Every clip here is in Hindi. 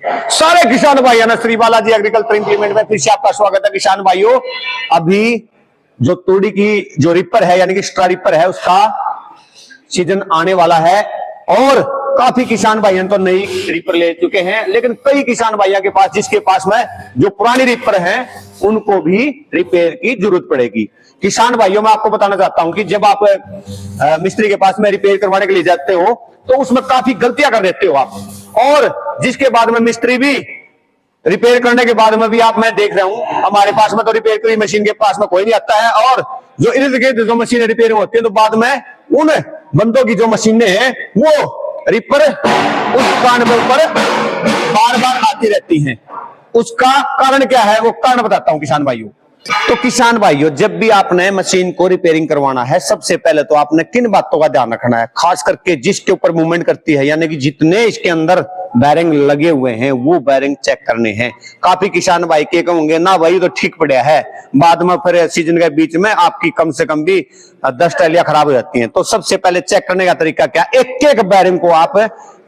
सारे किसान भाइयों ने श्री बालाजी एग्रीकल्चर इंप्लीमेंट में फिर से आपका स्वागत है। किसान भाइयों, अभी जो तूड़ी की जो रिपर है यानी कि स्ट्रा रिपर है उसका सीजन आने वाला है और काफी किसान भाइयों तो नई रिपर ले चुके हैं, लेकिन कई किसान भाइयों के पास जिसके पास में जो पुरानी रिपर है उनको भी रिपेयर की जरूरत पड़ेगी। किसान भाइयों, मैं आपको बताना चाहता हूं कि जब आप मिस्त्री के पास में रिपेयर करवाने के लिए जाते हो तो उसमें काफी गलतियां कर देते हो आप, और जिसके बाद में मिस्त्री भी रिपेयर करने के बाद में भी आप, मैं देख रहा हूं हमारे पास में तो रिपेयर करी मशीन के पास में कोई नहीं आता है, और जो इर्द गिर्द जो मशीनें रिपेयर होती है तो बाद में उन बंदों की जो मशीनें हैं वो रिपर उस दुकान के ऊपर बार बार आती रहती हैं। उसका कारण क्या है वो कारण बताता हूं किसान भाइयों। तो किसान भाइयों, जब भी आपने मशीन को रिपेयरिंग करवाना है सबसे पहले तो आपने किन बातों का ध्यान रखना है, खास करके जिसके ऊपर मूवमेंट करती है यानी कि जितने इसके अंदर बैरिंग लगे हुए हैं वो बैरिंग चेक करने हैं। काफी किसान भाई के कहोगे ना भाई तो ठीक पड़ा है, बाद में फिर सीजन के बीच में आपकी कम से कम भी 10 टैलियां खराब हो जाती हैं। तो सबसे पहले चेक करने का तरीका क्या, एक एक बैरिंग को आप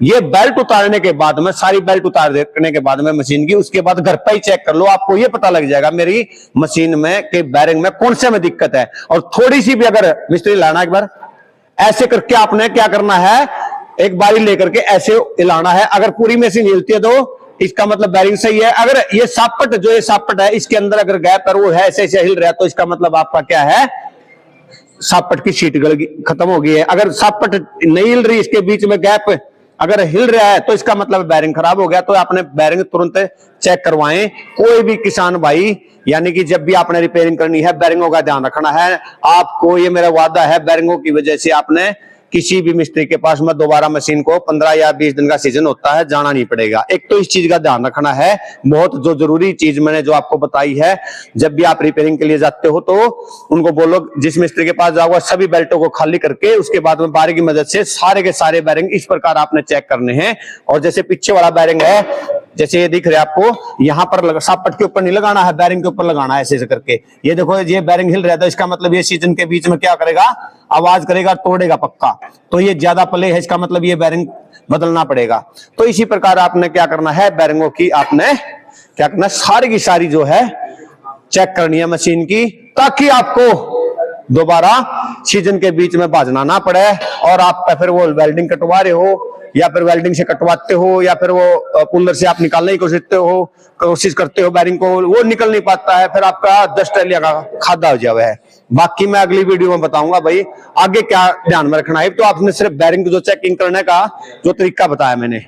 ये बेल्ट उतारने के बाद में, सारी बेल्ट उतार देने के बाद में मशीन की, उसके बाद घर पर ही चेक कर लो, आपको ये पता लग जाएगा मेरी मशीन में के बैरिंग में कौन से में दिक्कत है। और थोड़ी सी भी अगर मिस्त्री लाना, एक बार ऐसे करके आपने क्या करना है, एक बारी लेकर के ऐसे हिलाना है। अगर पूरी मशीन हिलती है तो इसका मतलब बैरिंग सही है। अगर ये सापट, जो ये सापट है इसके अंदर अगर गैप है वो है ऐसे ऐसे हिल रहा है तो इसका मतलब आपका क्या है, सापट की शीट खत्म हो गई है। अगर सापट नहीं हिल रही, इसके बीच में गैप अगर हिल रहा है तो इसका मतलब बैरिंग खराब हो गया। तो आपने बैरिंग तुरंत चेक करवाएं। कोई भी किसान भाई, यानी कि जब भी आपने रिपेयरिंग करनी है बैरिंगों का ध्यान रखना है आपको, ये मेरा वादा है। बैरिंगों की वजह से आपने किसी भी मिस्त्री के पास में दोबारा मशीन को 15 या 20 दिन का सीजन होता है जाना नहीं पड़ेगा। एक तो इस चीज का ध्यान रखना है, बहुत जो जरूरी चीज मैंने जो आपको बताई है। जब भी आप रिपेयरिंग के लिए जाते हो तो उनको बोलो जिस मिस्त्री के पास जाओगे सभी बेल्टों को खाली करके उसके बाद में बारी की मदद से सारे के सारे बैरिंग इस प्रकार आपने चेक करने हैं। और जैसे पीछे वाला बैरिंग है, जैसे ये दिख रहा है आपको, यहाँ पर सापट के ऊपर नहीं लगाना है, बैरिंग के ऊपर लगाना है ऐसे करके। ये देखो ये बैरिंग हिल रहा है तो इसका मतलब ये सीजन के बीच में क्या करेगा, आवाज करेगा, तोड़ेगा पक्का। तो ये ज्यादा प्ले है, इसका मतलब ये बैरिंग बदलना पड़ेगा। तो इसी प्रकार आपने क्या करना है, बैरिंगों की आपने क्या करना है, सारी की सारी जो है चेक करनी है मशीन की, ताकि आपको दोबारा सीजन के बीच में बाजना ना पड़े और आप फिर वो वेल्डिंग कटवा रहे हो या फिर वेल्डिंग से कटवाते हो या फिर वो पुल्लर से आप निकालने की कोशिश करते हो बैरिंग को, वो निकल नहीं पाता है, फिर आपका 10 टैलियां का खादा हो जावा है। बाकी मैं अगली वीडियो में बताऊंगा भाई आगे क्या ध्यान में रखना है। तो आपने सिर्फ बैरिंग को जो चेकिंग करने का जो तरीका बताया मैंने।